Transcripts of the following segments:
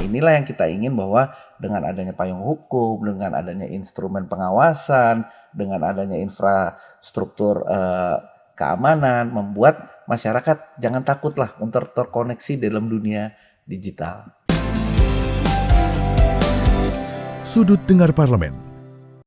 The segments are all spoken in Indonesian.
inilah yang kita ingin bahwa dengan adanya payung hukum, dengan adanya instrumen pengawasan, dengan adanya infrastruktur keamanan, membuat masyarakat jangan takutlah untuk terkoneksi dalam dunia digital. Sudut Dengar Parlemen.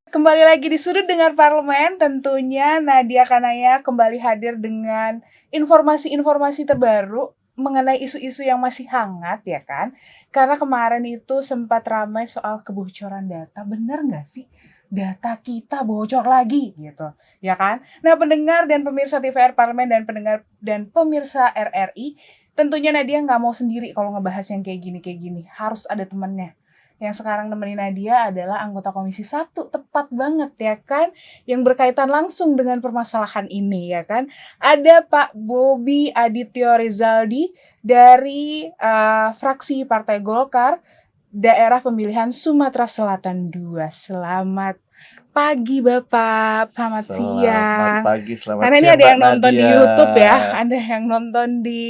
Kembali lagi di Sudut Dengar Parlemen, tentunya Nadia Kanaya kembali hadir dengan informasi-informasi terbaru mengenai isu-isu yang masih hangat ya kan. Karena kemarin itu sempat ramai soal kebocoran data, benar nggak sih? Data kita bocor lagi gitu, ya kan? Nah, pendengar dan pemirsa TVR Parlemen dan pendengar dan pemirsa RRI, tentunya Nadia nggak mau sendiri kalau ngebahas yang kayak gini. Harus ada temennya. Yang sekarang nemenin Nadia adalah anggota Komisi 1, tepat banget ya kan, yang berkaitan langsung dengan permasalahan ini ya kan. Ada Pak Bobi Adityo Rizaldi dari fraksi Partai Golkar, daerah pemilihan Sumatera Selatan 2. Selamat pagi Bapak, selamat siang. Pagi, selamat Karena ini siang ada yang Mbak nonton di Nadia. YouTube ya, ada yang nonton di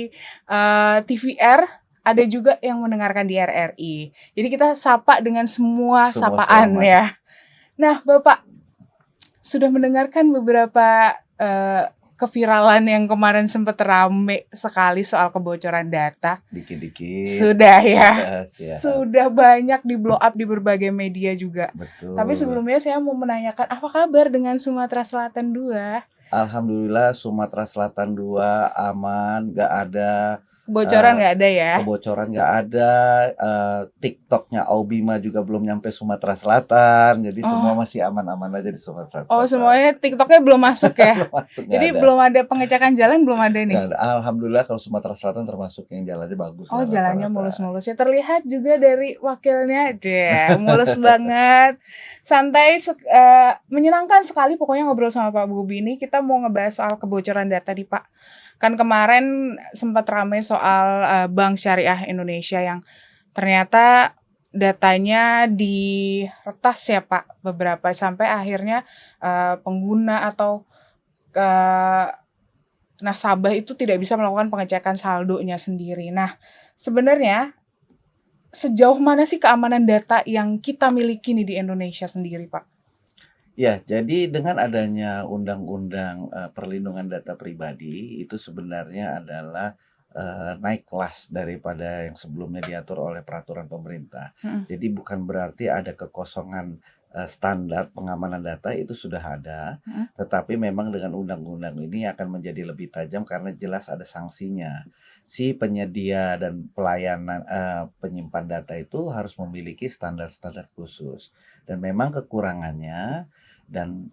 TVR, ada juga yang mendengarkan di RRI. Jadi kita sapa dengan semua sapaan selamat. ya. Nah Bapak, sudah mendengarkan beberapa keviralan yang kemarin sempat rame sekali soal kebocoran data? Dikit-dikit. Sudah ya, Siap. sudah banyak di blow up di berbagai media juga. Betul. Tapi sebelumnya saya mau menanyakan, apa kabar dengan Sumatera Selatan 2? Alhamdulillah Sumatera Selatan 2 aman, gak ada Kebocoran nggak ada ya? Kebocoran nggak ada. TikToknya Aubima juga belum nyampe Sumatera Selatan, jadi semua masih aman-aman aja di Sumatera Selatan. Oh, semuanya TikToknya belum masuk ya? Belum masuk, nggak Jadi ada. belum ada pengecekan jalan, belum ada nih? Nggak ada. Alhamdulillah kalau Sumatera Selatan termasuk yang jalannya bagus. Oh, lah, jalannya rata-rata. mulus-mulus ya. Terlihat juga dari wakilnya aja, mulus banget. Santai, menyenangkan sekali pokoknya ngobrol sama Pak Bobi ini. Kita mau ngebahas soal kebocoran data nih Pak. Kan kemarin sempat ramai soal Bank Syariah Indonesia yang ternyata datanya diretas ya Pak, beberapa sampai akhirnya pengguna atau nasabah itu tidak bisa melakukan pengecekan saldonya sendiri. Nah, sebenarnya sejauh mana sih keamanan data yang kita miliki nih di Indonesia sendiri, Pak? Ya, jadi dengan adanya undang-undang perlindungan data pribadi itu sebenarnya adalah naik kelas daripada yang sebelumnya diatur oleh peraturan pemerintah. Jadi bukan berarti ada kekosongan standar pengamanan data, itu sudah ada, tetapi memang dengan undang-undang ini akan menjadi lebih tajam karena jelas ada sanksinya. Si penyedia dan pelayanan penyimpan data itu harus memiliki standar-standar khusus, dan memang kekurangannya dan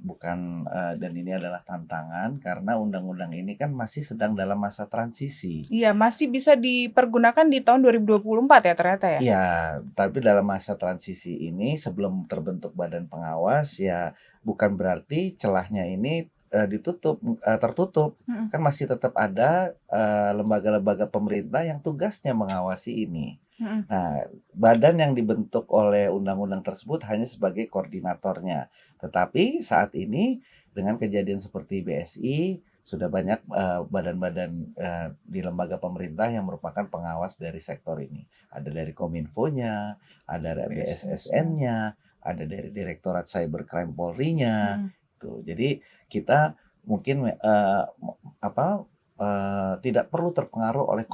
ini adalah tantangan karena undang-undang ini kan masih sedang dalam masa transisi. Iya, masih bisa dipergunakan di tahun 2024 ya ternyata ya? Iya, tapi dalam masa transisi ini sebelum terbentuk badan pengawas ya bukan berarti celahnya ini tertutup. Kan masih tetap ada lembaga-lembaga pemerintah yang tugasnya mengawasi ini. Nah, badan yang dibentuk oleh undang-undang tersebut hanya sebagai koordinatornya. Tetapi saat ini dengan kejadian seperti BSI, sudah banyak badan-badan di lembaga pemerintah yang merupakan pengawas dari sektor ini. Ada dari Kominfo-nya, ada dari BSSN-nya, ada dari Direktorat Cybercrime Polri-nya. Jadi kita mungkin tidak perlu terpengaruh oleh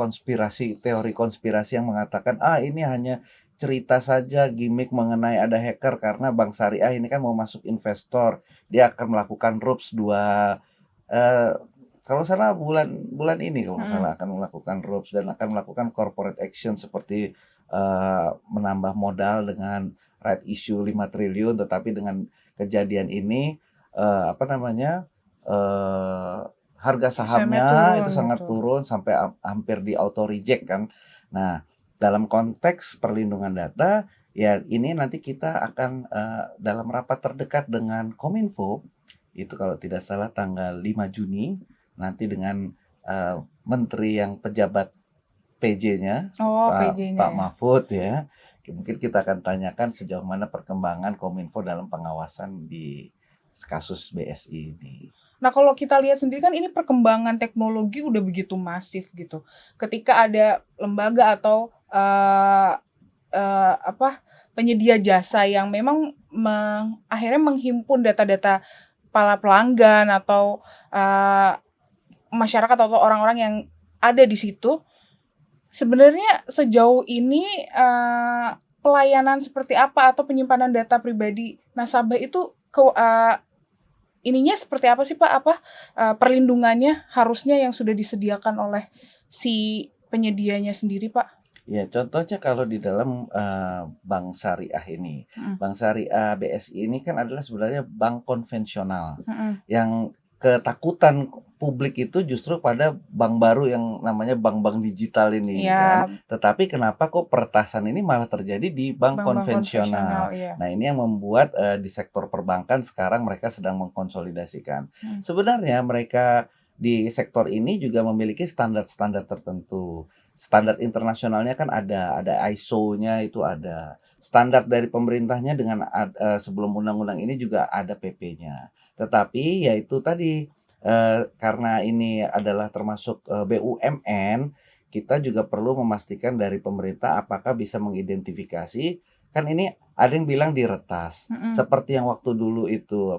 teori konspirasi yang mengatakan ini hanya cerita saja, gimmick mengenai ada hacker karena Bank Syariah ini kan mau masuk investor, dia akan melakukan RUPS 2 kalau salah bulan ini kalau salah akan melakukan RUPS dan akan melakukan corporate action seperti menambah modal dengan right issue 5 triliun, tetapi dengan kejadian ini harga sahamnya itu sangat turun sampai hampir di auto reject kan. Nah, dalam konteks perlindungan data ya ini nanti kita akan dalam rapat terdekat dengan Kominfo itu kalau tidak salah tanggal 5 Juni nanti dengan menteri yang pejabat PJ-nya, Pak Mahfud ya. Mungkin kita akan tanyakan sejauh mana perkembangan Kominfo dalam pengawasan di kasus BSI ini. Nah, kalau kita lihat sendiri kan ini perkembangan teknologi udah begitu masif gitu. Ketika ada lembaga atau penyedia jasa yang memang akhirnya menghimpun data-data para pelanggan atau masyarakat atau orang-orang yang ada di situ. Sebenarnya sejauh ini pelayanan seperti apa atau penyimpanan data pribadi nasabah itu ininya seperti apa sih Pak? Perlindungannya harusnya yang sudah disediakan oleh si penyedianya sendiri Pak? Ya, contohnya kalau di dalam bank syariah ini, bank syariah BSI ini kan adalah sebenarnya bank konvensional yang ketakutan publik itu justru pada bank baru yang namanya bank-bank digital ini Ya, kan. Tetapi kenapa kok peretasan ini malah terjadi di bank bank-bank konvensional? konvensional, iya. Nah, ini yang membuat di sektor perbankan sekarang mereka sedang mengkonsolidasikan. Sebenarnya mereka di sektor ini juga memiliki standar-standar tertentu. Standar internasionalnya kan ada ISO-nya itu ada. Standar dari pemerintahnya dengan sebelum undang-undang ini juga ada PP-nya. Tetapi ya itu tadi karena ini adalah termasuk BUMN, kita juga perlu memastikan dari pemerintah apakah bisa mengidentifikasi. Kan ini ada yang bilang diretas, seperti yang waktu dulu itu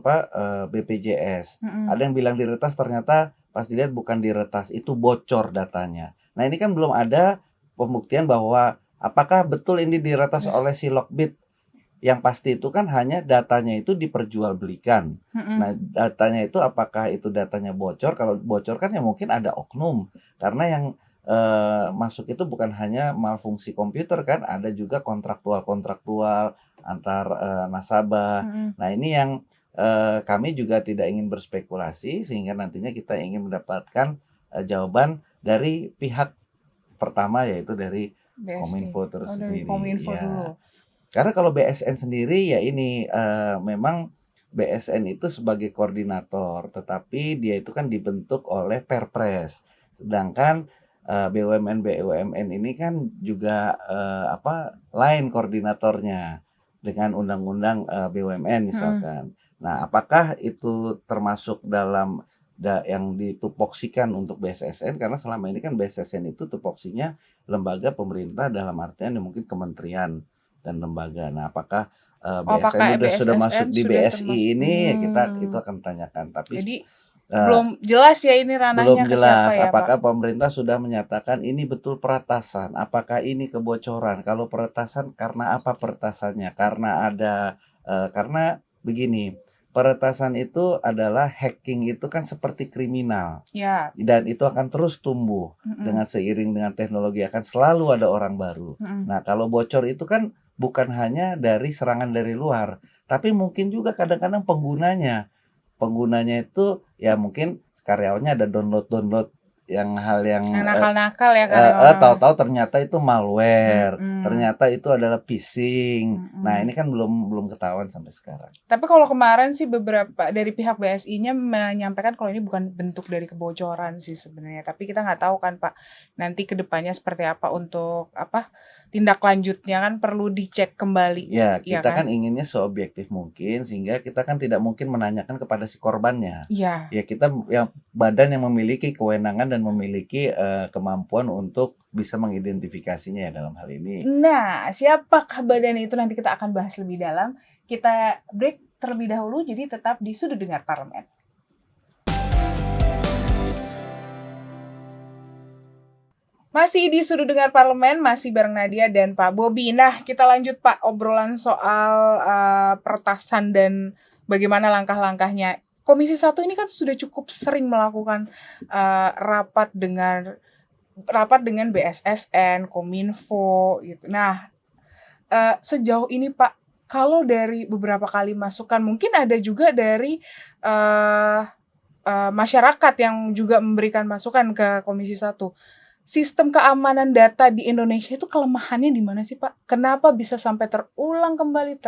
BPJS. Ada yang bilang diretas, ternyata pas dilihat bukan diretas, itu bocor datanya. Nah, ini kan belum ada pembuktian bahwa apakah betul ini diretas oleh si Lockbit. Yang pasti itu kan hanya datanya itu diperjualbelikan. Nah, datanya itu apakah itu datanya bocor? Kalau bocor kan ya mungkin ada oknum. Karena yang masuk itu bukan hanya malfungsi komputer kan, ada juga kontraktual antar nasabah. Nah, ini yang kami juga tidak ingin berspekulasi sehingga nantinya kita ingin mendapatkan jawaban dari pihak pertama, yaitu dari BSI. Kominfo terus dari sendiri. Kominfo Ya. dulu. Karena kalau BSN sendiri ya ini memang BSN itu sebagai koordinator, tetapi dia itu kan dibentuk oleh Perpres. Sedangkan BUMN ini kan juga lain koordinatornya dengan undang-undang BUMN misalkan. Nah, apakah itu termasuk dalam yang ditupoksikan untuk BSSN? Karena selama ini kan BSSN itu tupoksinya lembaga pemerintah dalam artian ya mungkin kementerian dan lembaga. Nah, apakah BSN sudah masuk di BSI ini? Ya itu akan tanyakan. Tapi jadi belum jelas ya ini ranahnya ke siapa ya, apakah Pak? pemerintah sudah menyatakan ini betul peretasan? Apakah ini kebocoran? Kalau peretasan, karena apa peretasannya? Karena begini, peretasan itu adalah hacking itu kan seperti kriminal. Ya. Dan itu akan terus tumbuh dengan seiring dengan teknologi, akan selalu ada orang baru. Nah, kalau bocor itu kan bukan hanya dari serangan dari luar, tapi mungkin juga kadang-kadang penggunanya itu ya mungkin karyawannya ada download yang nakal-nakal ya tahu-tahu ternyata itu malware, ternyata itu adalah phishing. Nah, ini kan belum ketahuan sampai sekarang. Tapi kalau kemarin sih beberapa dari pihak BSI-nya menyampaikan kalau ini bukan bentuk dari kebocoran sih sebenarnya. Tapi kita nggak tahu kan Pak, nanti kedepannya seperti apa untuk tindak lanjutnya kan perlu dicek kembali. Ya, kita kan inginnya seobjektif mungkin sehingga kita kan tidak mungkin menanyakan kepada si korbannya. Iya. Ya, kita yang badan yang memiliki kewenangan dan memiliki kemampuan untuk bisa mengidentifikasinya ya dalam hal ini. Nah, siapakah badan itu nanti kita akan bahas lebih dalam. Kita break terlebih dahulu, jadi tetap di Sudut Dengar Parlemen. Masih di Sudut Dengar Parlemen, masih bareng Nadia dan Pak Bobi. Nah, kita lanjut Pak, obrolan soal peretasan dan bagaimana langkah-langkahnya. Komisi 1 ini kan sudah cukup sering melakukan rapat dengan BSSN, Kominfo gitu. Nah, sejauh ini Pak, kalau dari beberapa kali masukan, mungkin ada juga dari masyarakat yang juga memberikan masukan ke Komisi 1. Sistem keamanan data di Indonesia itu kelemahannya di mana sih Pak? Kenapa bisa sampai terulang kembali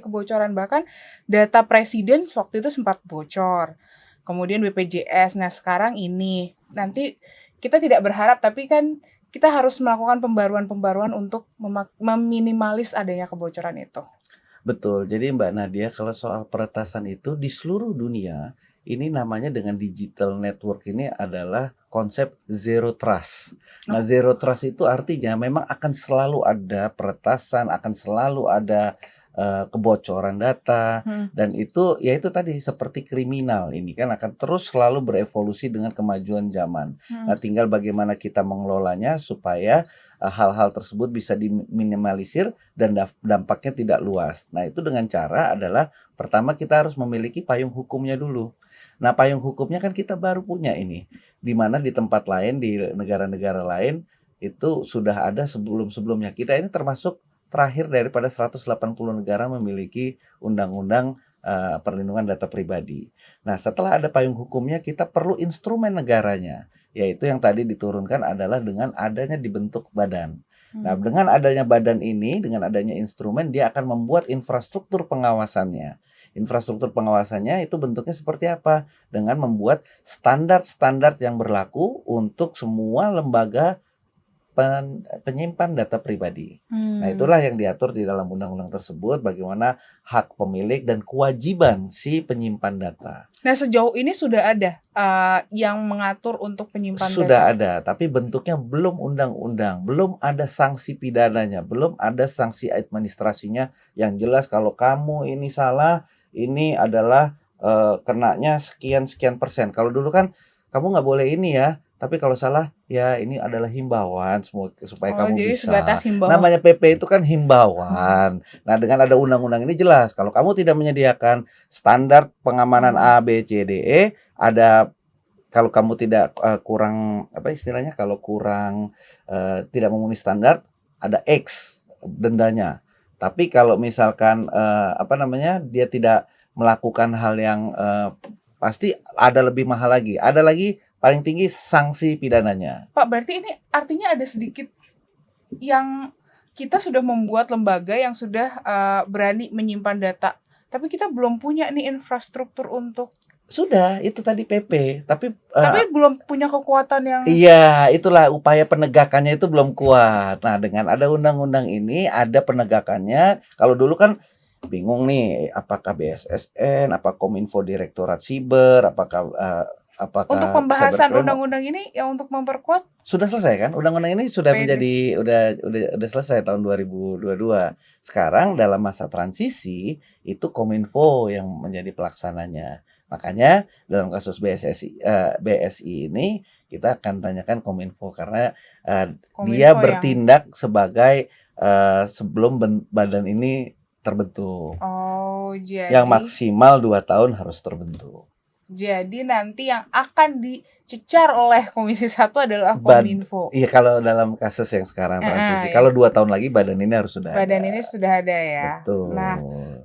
kebocoran? Bahkan data presiden waktu itu sempat bocor. Kemudian BPJS, nah sekarang ini. Nanti kita tidak berharap, tapi kan kita harus melakukan pembaruan untuk meminimalis adanya kebocoran itu. Betul, jadi Mbak Nadia, kalau soal peretasan itu di seluruh dunia, ini namanya dengan digital network ini adalah konsep zero trust. Nah, zero trust itu artinya memang akan selalu ada peretasan, akan selalu ada kebocoran data, dan itu ya itu tadi seperti kriminal ini kan akan terus selalu berevolusi dengan kemajuan zaman. Nah, tinggal bagaimana kita mengelolanya supaya hal-hal tersebut bisa diminimalisir dan dampaknya tidak luas. Nah, itu dengan cara adalah pertama kita harus memiliki payung hukumnya dulu. Nah, payung hukumnya kan kita baru punya ini, di mana di tempat lain, di negara-negara lain itu sudah ada sebelum-sebelumnya. Kita ini termasuk terakhir daripada 180 negara memiliki undang-undang perlindungan data pribadi. Nah, setelah ada payung hukumnya, kita perlu instrumen negaranya, yaitu yang tadi diturunkan adalah dengan adanya dibentuk badan. Nah, dengan adanya badan ini, dengan adanya instrumen, dia akan membuat infrastruktur pengawasannya. Infrastruktur pengawasannya itu bentuknya seperti apa? Dengan membuat standar-standar yang berlaku untuk semua lembaga penyimpan data pribadi. Nah, itulah yang diatur di dalam undang-undang tersebut, bagaimana hak pemilik dan kewajiban si penyimpan data. Nah, sejauh ini sudah ada yang mengatur untuk penyimpan Sudah data? ada, tapi bentuknya belum undang-undang, belum ada sanksi pidananya, belum ada sanksi administrasinya yang jelas kalau kamu ini salah, ini adalah kenanya sekian-sekian persen. Kalau dulu kan kamu nggak boleh ini ya, tapi kalau salah ya ini adalah himbauan supaya kamu Jadi bisa. sebatas himbauan. Namanya PP itu kan himbauan. Nah, dengan ada undang-undang ini jelas kalau kamu tidak menyediakan standar pengamanan A, B, C, D, E, ada kalau kamu tidak kurang apa istilahnya kalau kurang tidak memenuhi standar ada X dendanya. Tapi kalau misalkan apa namanya dia tidak melakukan hal yang pasti ada lebih mahal lagi. Ada lagi paling tinggi sanksi pidananya. Pak, berarti ini artinya ada sedikit yang kita sudah membuat lembaga yang sudah berani menyimpan data, tapi kita belum punya nih infrastruktur untuk. Sudah, itu tadi PP, tapi belum punya kekuatan yang. iya, itulah upaya penegakannya itu belum kuat. Nah, dengan ada undang-undang ini ada penegakannya. Kalau dulu kan bingung nih, apakah BSSN, apa Kominfo Direktorat Siber, apakah Untuk pembahasan Cybercrime undang-undang ini yang untuk memperkuat sudah selesai kan? Undang-undang ini sudah PD. menjadi udah selesai tahun 2022. Sekarang dalam masa transisi itu Kominfo yang menjadi pelaksananya. Makanya dalam kasus BSI ini kita akan tanyakan Kominfo karena dia bertindak sebagai sebelum badan ini terbentuk. Oh, jadi Yang maksimal 2 tahun harus terbentuk. Jadi nanti yang akan dicecar oleh Komisi 1 adalah Kominfo. Iya, kalau dalam kasus yang sekarang transisi. Kalau 2 tahun lagi badan ini harus sudah Badan ada. ini sudah ada ya. Betul. Nah,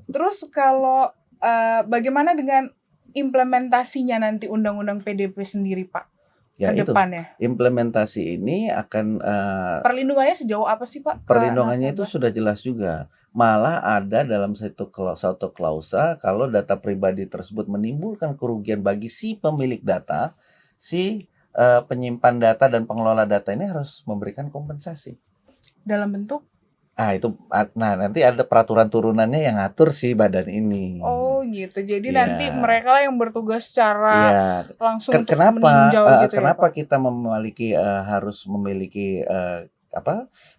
terus kalau bagaimana dengan implementasinya nanti undang-undang PDP sendiri, Pak? Ya, ke itu depannya. Implementasi ini akan perlindungannya sejauh apa sih, Pak? Perlindungannya itu sudah jelas juga. Malah ada dalam satu klausa kalau data pribadi tersebut menimbulkan kerugian bagi si pemilik data, si penyimpan data dan pengelola data ini harus memberikan kompensasi. Dalam bentuk? Nah, nanti ada peraturan turunannya yang ngatur si badan ini. Oh gitu. Jadi nanti mereka lah yang bertugas secara langsung untuk kenapa meninjau gitu kenapa ya, Pak? kita harus memiliki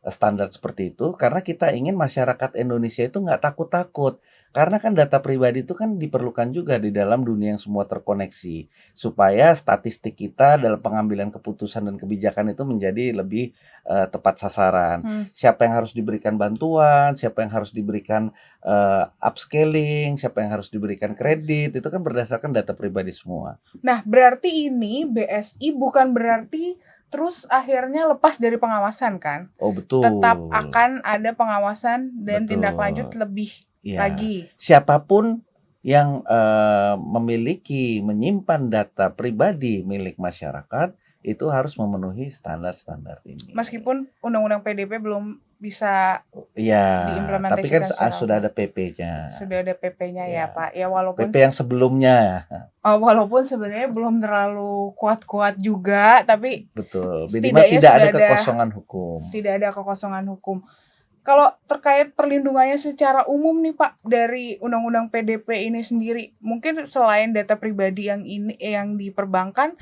standar seperti itu? Karena kita ingin masyarakat Indonesia itu nggak takut-takut. Karena kan data pribadi itu kan diperlukan juga di dalam dunia yang semua terkoneksi. Supaya statistik kita dalam pengambilan keputusan dan kebijakan itu menjadi lebih tepat sasaran. Siapa yang harus diberikan bantuan, siapa yang harus diberikan upscaling, siapa yang harus diberikan kredit, itu kan berdasarkan data pribadi semua. Nah, berarti ini BSI bukan berarti terus akhirnya lepas dari pengawasan kan? Oh, betul. Tetap akan ada pengawasan dan tindak lanjut lebih lagi. Siapapun yang menyimpan data pribadi milik masyarakat itu harus memenuhi standar-standar ini. Meskipun undang-undang PDP belum bisa diimplementasikan. Tapi kan sudah ada PP-nya. Sudah ada PP-nya ya, Pak. Ya walaupun PP yang sebelumnya. Walaupun sebenarnya belum terlalu kuat-kuat juga, tapi betul. Minimal tidak ada kekosongan hukum. Tidak ada kekosongan hukum. Kalau terkait perlindungannya secara umum nih Pak, dari Undang-Undang PDP ini sendiri, mungkin selain data pribadi yang diperbankan,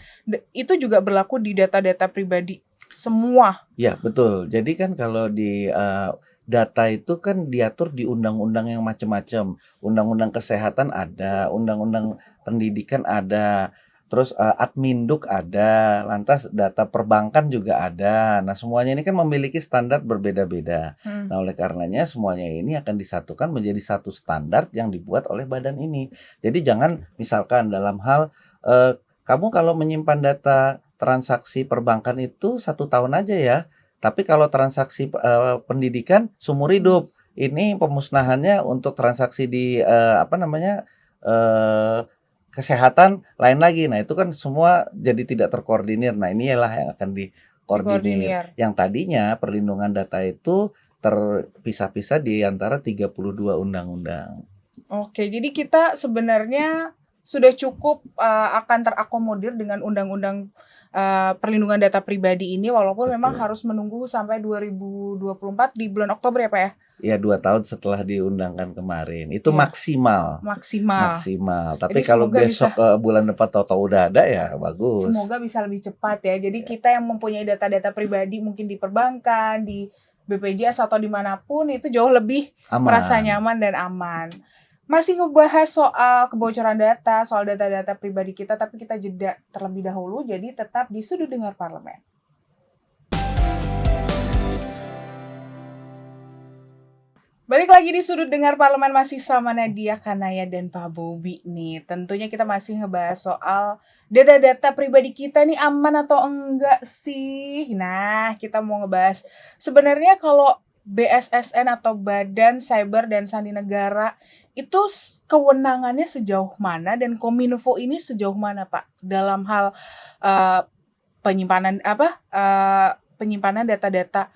itu juga berlaku di data-data pribadi semua? Ya, betul. Jadi kan kalau di data itu kan diatur di undang-undang yang macam-macam. Undang-undang kesehatan ada, undang-undang pendidikan ada, terus Adminduk ada, lantas data perbankan juga ada. Nah, semuanya ini kan memiliki standar berbeda-beda. Hmm. Nah, oleh karenanya semuanya ini akan disatukan menjadi satu standar yang dibuat oleh badan ini. Jadi jangan misalkan dalam hal kamu kalau menyimpan data transaksi perbankan itu 1 tahun aja ya. Tapi kalau transaksi pendidikan seumur hidup. Ini pemusnahannya untuk transaksi di apa namanya kesehatan lain lagi. Nah, itu kan semua jadi tidak terkoordinir. Nah, inilah yang akan dikoordinir. Dikoordinir. Yang tadinya perlindungan data itu terpisah-pisah di antara 32 undang-undang. Oke, jadi kita sebenarnya sudah cukup akan terakomodir dengan undang-undang perlindungan data pribadi ini, walaupun memang Betul. harus menunggu sampai 2024 di bulan Oktober ya Pak ya? Ya 2 tahun setelah diundangkan kemarin. Itu Iya. maksimal. Maksimal. Tapi Jadi kalau semoga besok bulan depan tahu-tahu udah ada ya bagus. Semoga bisa lebih cepat ya. Jadi kita yang mempunyai data-data pribadi mungkin di perbankan, di BPJS atau dimanapun itu jauh lebih Aman. merasa nyaman dan aman. Masih ngebahas soal kebocoran data, soal data-data pribadi kita, tapi kita jeda terlebih dahulu. Jadi tetap di Sudut Dengar Parlemen. Balik lagi di Sudut Dengar Parlemen, masih sama Nadia Kanaya dan Pak Bobi nih. Tentunya kita masih ngebahas soal data-data pribadi kita nih aman atau enggak sih. Nah, kita mau ngebahas sebenarnya kalau BSSN atau Badan Cyber dan Sandi Negara itu kewenangannya sejauh mana, dan Kominfo ini sejauh mana Pak dalam hal penyimpanan penyimpanan data-data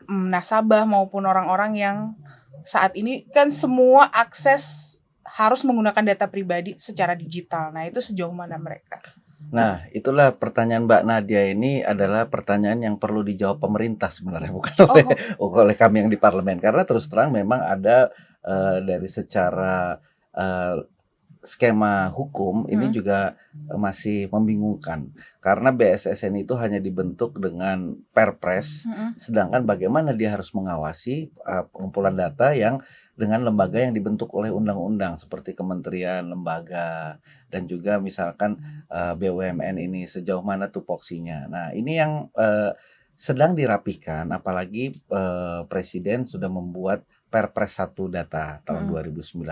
nasabah maupun orang-orang yang saat ini kan semua akses harus menggunakan data pribadi secara digital. Nah, itu sejauh mana mereka? Nah, itulah pertanyaan Mbak Nadia ini adalah pertanyaan yang perlu dijawab pemerintah sebenarnya, bukan oleh kami yang di parlemen. Karena terus terang memang ada dari secara skema hukum ini juga masih membingungkan. Karena BSSN itu hanya dibentuk dengan Perpres, sedangkan bagaimana dia harus mengawasi pengumpulan data yang dengan lembaga yang dibentuk oleh undang-undang seperti kementerian, lembaga, dan juga misalkan BUMN ini sejauh mana tupoksinya. Nah, ini yang sedang dirapikan, apalagi Presiden sudah membuat Perpres 1 data tahun 2019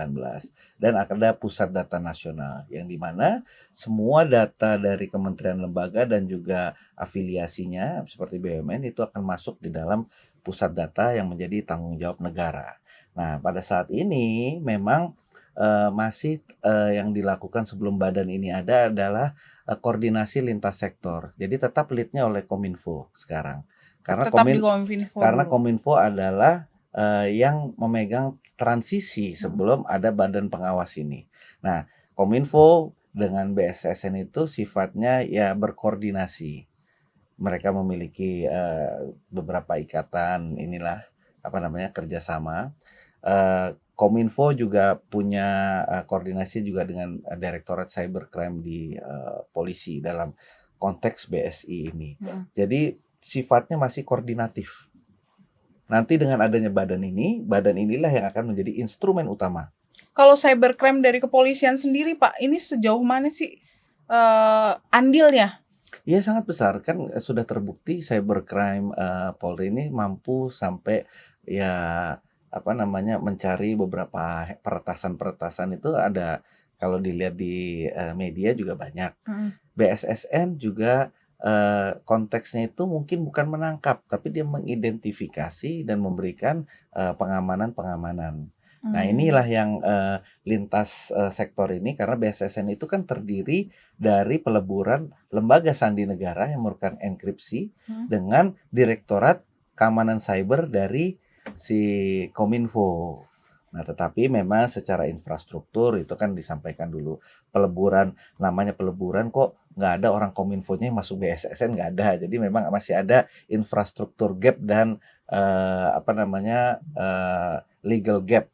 dan ada pusat data nasional yang dimana semua data dari kementerian, lembaga, dan juga afiliasinya seperti BUMN itu akan masuk di dalam pusat data yang menjadi tanggung jawab negara. Nah, pada saat ini memang masih yang dilakukan sebelum badan ini ada adalah koordinasi lintas sektor. Jadi tetap leadnya oleh Kominfo sekarang. Karena Kominfo adalah yang memegang transisi sebelum ada badan pengawas ini. Nah, Kominfo dengan BSSN itu sifatnya ya berkoordinasi. Mereka memiliki beberapa ikatan kerjasama. Kominfo juga punya koordinasi juga dengan Direktorat Cybercrime di polisi dalam konteks BSI ini. Jadi sifatnya masih koordinatif. Nanti dengan adanya badan inilah yang akan menjadi instrumen utama. Kalau cybercrime dari kepolisian sendiri Pak, ini sejauh mana sih andilnya? Ya sangat besar, kan sudah terbukti cybercrime Polri ini mampu sampai mencari beberapa peretasan itu ada, kalau dilihat di media juga banyak. BSSN juga konteksnya itu mungkin bukan menangkap, tapi dia mengidentifikasi dan memberikan pengamanan. Nah, inilah yang lintas sektor ini, karena BSSN itu kan terdiri dari peleburan lembaga sandi negara yang merupakan enkripsi dengan Direktorat Keamanan Cyber dari si Kominfo. Nah, tetapi memang secara infrastruktur itu kan disampaikan dulu peleburan, namanya peleburan kok nggak ada orang Kominfo-nya yang masuk BSSN, nggak ada. Jadi memang masih ada infrastruktur gap dan legal gap.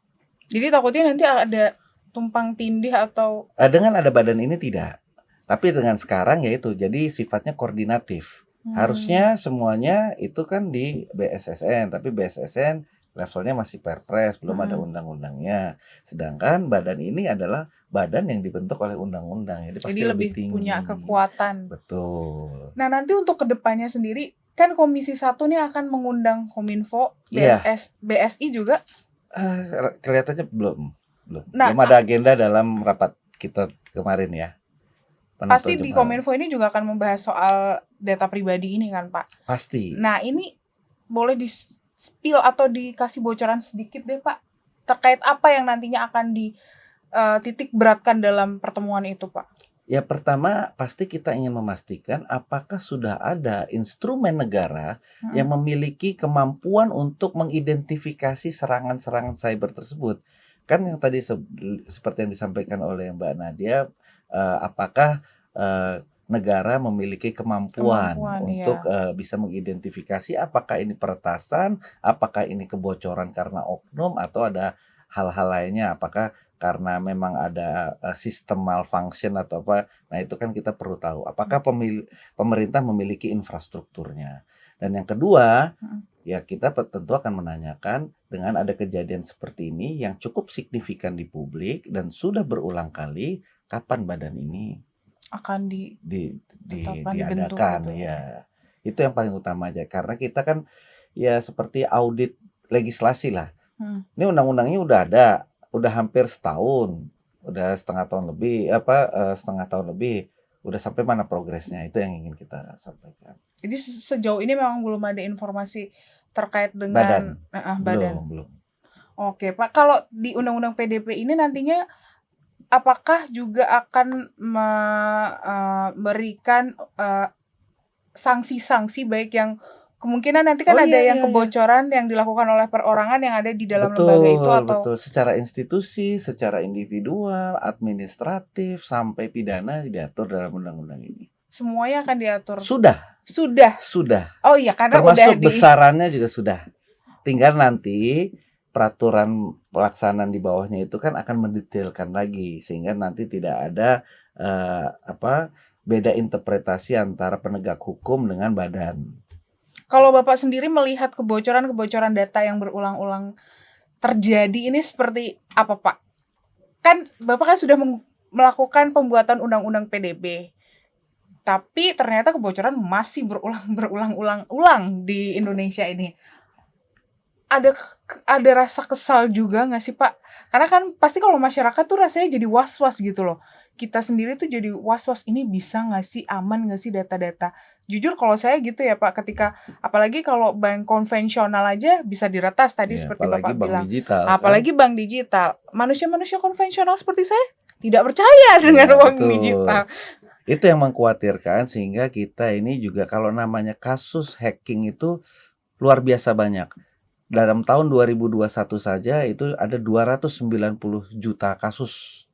Jadi takutnya nanti ada tumpang tindih atau Dengan ada badan ini tidak. Tapi dengan sekarang yaitu jadi sifatnya koordinatif. Harusnya semuanya itu kan di BSSN, tapi BSSN levelnya masih Perpres, belum ada undang-undangnya. Sedangkan badan ini adalah badan yang dibentuk oleh undang-undang, jadi pasti jadi lebih lebih tinggi. punya kekuatan. Betul. Nah, nanti untuk kedepannya sendiri, kan Komisi 1 nih akan mengundang Kominfo, Iya. BSI juga. Kelihatannya belum Nah, ada agenda dalam rapat kita kemarin ya. Pasti di Kominfo ini juga akan membahas soal data pribadi ini kan, Pak? Pasti. Nah, ini boleh di-spill atau dikasih bocoran sedikit deh, Pak, terkait apa yang nantinya akan dititik beratkan dalam pertemuan itu, Pak? Ya, pertama pasti kita ingin memastikan apakah sudah ada instrumen negara yang memiliki kemampuan untuk mengidentifikasi serangan-serangan cyber tersebut. Kan yang tadi seperti yang disampaikan oleh Mbak Nadia, apakah negara memiliki kemampuan untuk bisa mengidentifikasi apakah ini peretasan, apakah ini kebocoran karena oknum atau ada hal-hal lainnya, apakah karena memang ada sistem malfunction atau apa. Nah, itu kan kita perlu tahu apakah pemerintah memiliki infrastrukturnya. Dan yang kedua, ya kita tentu akan menanyakan dengan ada kejadian seperti ini yang cukup signifikan di publik dan sudah berulang kali, kapan badan ini akan diadakan gitu. Ya. Itu yang paling utama aja, karena kita kan ya seperti audit legislasi lah. Ini undang-undangnya udah hampir setahun, udah setengah tahun lebih, udah sampai mana progresnya, itu yang ingin kita sampaikan. Jadi sejauh ini memang belum ada informasi terkait dengan badan. Belum. Oke, Pak, kalau di Undang-Undang PDP ini nantinya apakah juga akan memberikan sanksi-sanksi baik yang kemungkinan nanti kan ada yang kebocoran yang dilakukan oleh perorangan yang ada di dalam lembaga itu atau secara institusi, secara individual, administratif sampai pidana diatur dalam undang-undang ini. Semuanya akan diatur. Sudah. Oh iya, karena termasuk besarannya juga sudah. Tinggal nanti peraturan pelaksanaan di bawahnya itu kan akan mendetailkan lagi sehingga nanti tidak ada beda interpretasi antara penegak hukum dengan badan. Kalau Bapak sendiri melihat kebocoran data yang berulang-ulang terjadi ini seperti apa, Pak? Kan Bapak kan sudah melakukan pembuatan undang-undang PDB. Tapi ternyata kebocoran masih berulang-ulang di Indonesia ini. Ada rasa kesal juga nggak sih, Pak? Karena kan pasti kalau masyarakat tuh rasanya jadi was-was gitu loh. Kita sendiri tuh jadi was-was, ini bisa nggak sih, aman nggak sih data-data? Jujur kalau saya gitu ya, Pak, ketika apalagi kalau bank konvensional aja bisa diretas tadi seperti Bapak bilang. Apalagi bank digital. Manusia-manusia konvensional seperti saya tidak percaya dengan uang digital. Itu yang mengkhawatirkan sehingga kita ini juga kalau namanya kasus hacking itu luar biasa banyak. Dalam tahun 2021 saja itu ada 290 juta kasus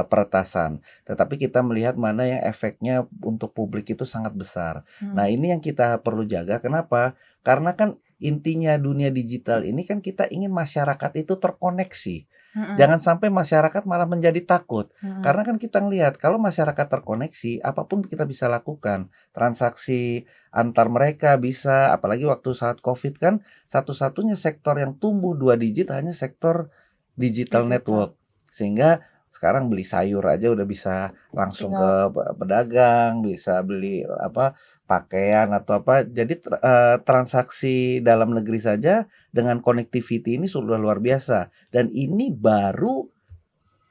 peretasan. Tetapi kita melihat mana yang efeknya untuk publik itu sangat besar. Nah, ini yang kita perlu jaga. Kenapa? Karena kan intinya dunia digital ini kan kita ingin masyarakat itu terkoneksi. Jangan sampai masyarakat malah menjadi takut. Karena kan kita ngelihat kalau masyarakat terkoneksi, apapun kita bisa lakukan. Transaksi antar mereka bisa, apalagi waktu saat Covid kan satu-satunya sektor yang tumbuh 2 digit hanya sektor digital network. Sehingga sekarang beli sayur aja udah bisa langsung ke pedagang, bisa beli pakaian atau apa. Jadi transaksi dalam negeri saja dengan connectivity ini sudah luar biasa. Dan ini baru,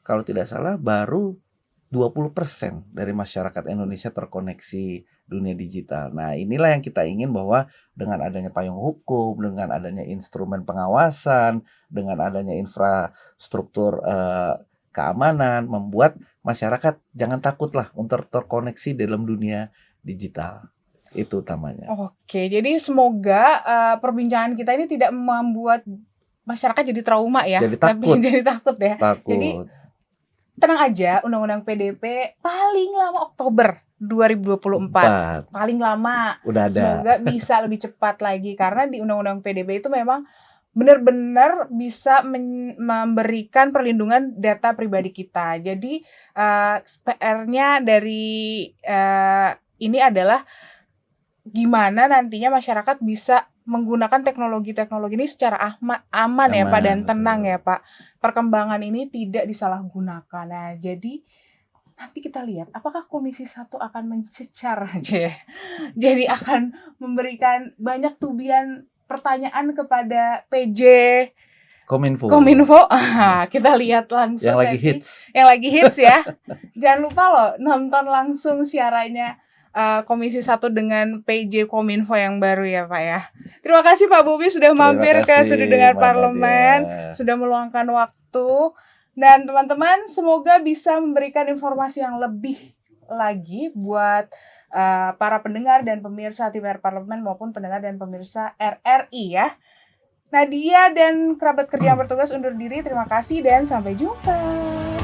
kalau tidak salah, baru 20% dari masyarakat Indonesia terkoneksi dunia digital. Nah, inilah yang kita ingin bahwa dengan adanya payung hukum, dengan adanya instrumen pengawasan, dengan adanya infrastruktur keamanan, membuat masyarakat jangan takutlah untuk terkoneksi dalam dunia digital. Itu utamanya. Oke, jadi semoga perbincangan kita ini tidak membuat masyarakat jadi trauma ya. Jadi Tapi takut. jadi takut ya. Jadi Takut. tenang aja, Undang-Undang PDP paling lama Oktober 2024. Paling lama. Udah ada. Semoga bisa lebih cepat lagi karena di Undang-Undang PDP itu memang benar-benar bisa memberikan perlindungan data pribadi kita. Jadi PR-nya dari ini adalah gimana nantinya masyarakat bisa menggunakan teknologi-teknologi ini secara aman ya Pak, dan tenang ya Pak. Perkembangan ini tidak disalahgunakan. Nah, jadi nanti kita lihat apakah Komisi 1 akan mencecar aja ya. Jadi akan memberikan banyak tubian pertanyaan kepada PJ Kominfo. Kita lihat langsung Yang lagi nanti. hits. Yang lagi hits ya. Jangan lupa loh nonton langsung siarannya Komisi 1 dengan PJ Kominfo yang baru ya Pak ya. Terima kasih Pak Bobi sudah mampir ke Sudut Dengar Parlemen, sudah meluangkan waktu. Dan teman-teman semoga bisa memberikan informasi yang lebih lagi buat para pendengar dan pemirsa TVR Parlemen maupun pendengar dan pemirsa RRI ya. Nadia dan kerabat kerja yang bertugas undur diri, terima kasih dan sampai jumpa.